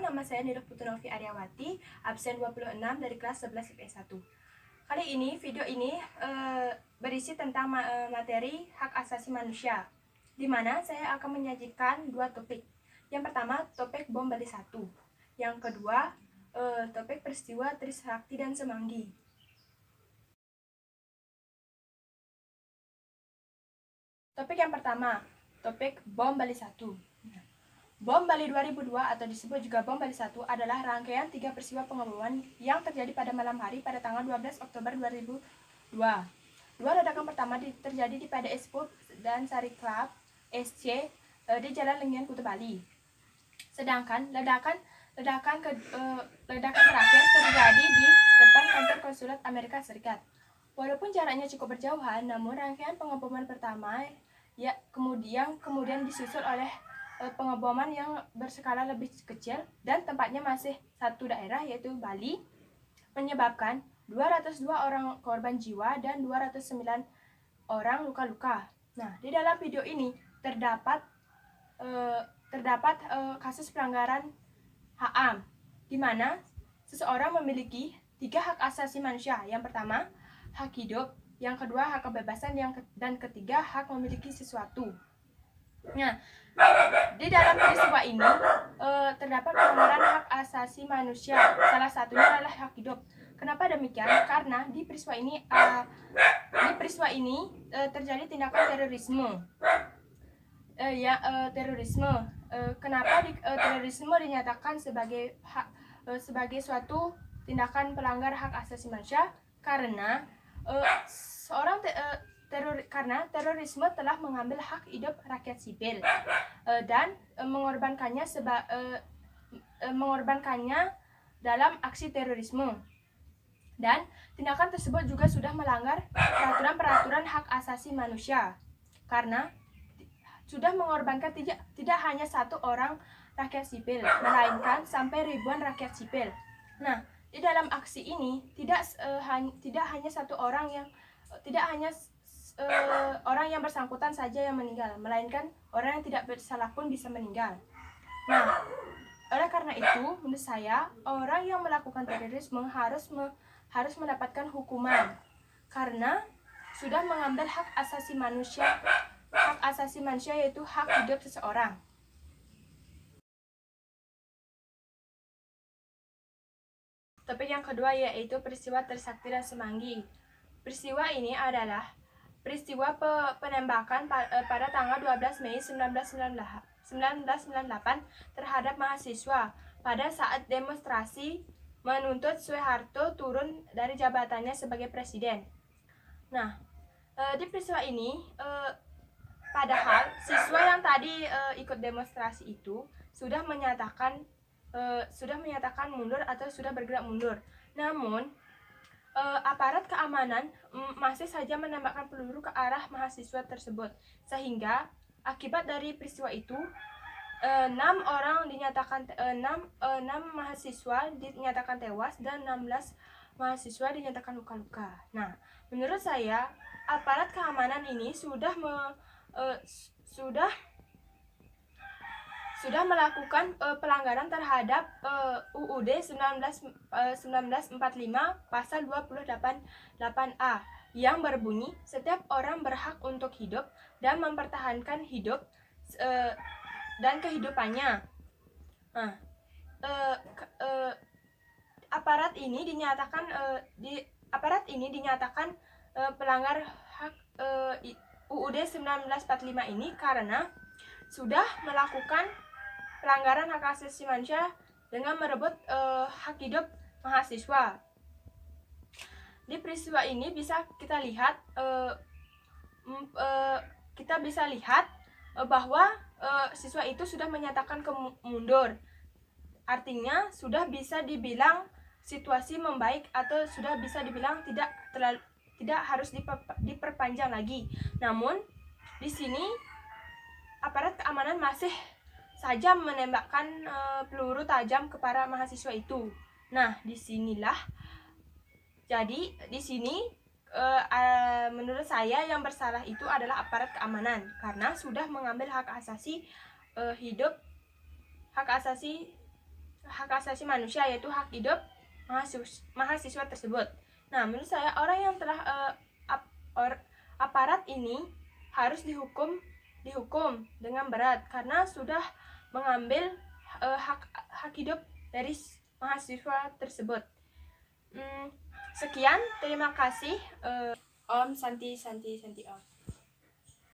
nama saya Nirah Putunovi Aryawati, absen 26 dari kelas 11 IPS 1. Kali ini, video ini berisi tentang materi hak asasi manusia, di mana saya akan menyajikan dua topik. Yang pertama, topik bom Bali 1. Yang kedua, topik peristiwa Trisakti dan Semanggi. Topik yang pertama, topik bom Bali 1. Bom Bali 2002 atau disebut juga bom Bali 1 adalah rangkaian 3 peristiwa pengeboman yang terjadi pada malam hari pada tanggal 12 Oktober 2002. Dua ledakan pertama terjadi di PDS Pub dan Sari Club SC di Jalan Lenggian, Kuta Bali. Sedangkan ledakan terakhir terjadi di depan kantor konsulat Amerika Serikat. Walaupun jaraknya cukup berjauhan, namun rangkaian pengeboman pertama kemudian disusul oleh pengeboman yang berskala lebih kecil dan tempatnya masih satu daerah, yaitu Bali, menyebabkan 202 orang korban jiwa dan 209 orang luka-luka. Nah, di dalam video ini terdapat kasus pelanggaran HAM, di mana seseorang memiliki 3 hak asasi manusia. Yang pertama, hak hidup, yang kedua, hak kebebasan, dan ketiga, hak memiliki sesuatu. Nah, di dalam peristiwa ini terdapat pelanggaran hak asasi manusia. Salah satunya adalah hak hidup. Kenapa demikian? Karena di peristiwa ini terjadi tindakan terorisme. Kenapa terorisme dinyatakan sebagai suatu tindakan pelanggar hak asasi manusia? Karena karena terorisme telah mengambil hak hidup rakyat sipil dan mengorbankannya dalam aksi terorisme. Dan tindakan tersebut juga sudah melanggar peraturan hak asasi manusia, karena sudah mengorbankan tidak hanya satu orang rakyat sipil, melainkan sampai ribuan rakyat sipil. Nah, di dalam aksi ini tidak hanya orang yang bersangkutan saja yang meninggal, melainkan orang yang tidak bersalah pun bisa meninggal. Nah, oleh karena itu, menurut saya, orang yang melakukan terorisme harus mendapatkan hukuman, karena sudah mengambil hak asasi manusia, yaitu hak hidup seseorang. Topik yang kedua yaitu peristiwa Trisakti dan Semanggi. Peristiwa ini adalah peristiwa penembakan pada tanggal 12 Mei 1998 terhadap mahasiswa pada saat demonstrasi menuntut Soeharto turun dari jabatannya sebagai presiden. Nah, di peristiwa ini, padahal siswa yang tadi ikut demonstrasi itu sudah menyatakan mundur atau sudah bergerak mundur. Namun aparat keamanan masih saja menembakkan peluru ke arah mahasiswa tersebut, sehingga akibat dari peristiwa itu 6 mahasiswa dinyatakan tewas dan 16 mahasiswa dinyatakan luka-luka. Nah, menurut saya aparat keamanan ini sudah melakukan pelanggaran terhadap UUD 1945 pasal 28A yang berbunyi setiap orang berhak untuk hidup dan mempertahankan hidup dan kehidupannya. Nah, aparat ini dinyatakan pelanggar hak UUD 1945 ini karena sudah melakukan pelanggaran hak asasi manusia dengan merebut hak hidup mahasiswa. Di peristiwa ini bisa kita lihat bahwa siswa itu sudah menyatakan mundur. Artinya sudah bisa dibilang situasi membaik atau sudah bisa dibilang tidak harus diperpanjang lagi. Namun di sini aparat keamanan masih saja menembakkan peluru tajam kepada mahasiswa itu. Nah, di sini menurut saya yang bersalah itu adalah aparat keamanan, karena sudah mengambil hak asasi hak asasi manusia, yaitu hak hidup mahasiswa tersebut. Nah, menurut saya orang yang telah aparat ini harus dihukum dengan berat karena sudah mengambil hak hidup dari mahasiswa tersebut. Sekian, terima kasih. Om Santi Santi Santi Om.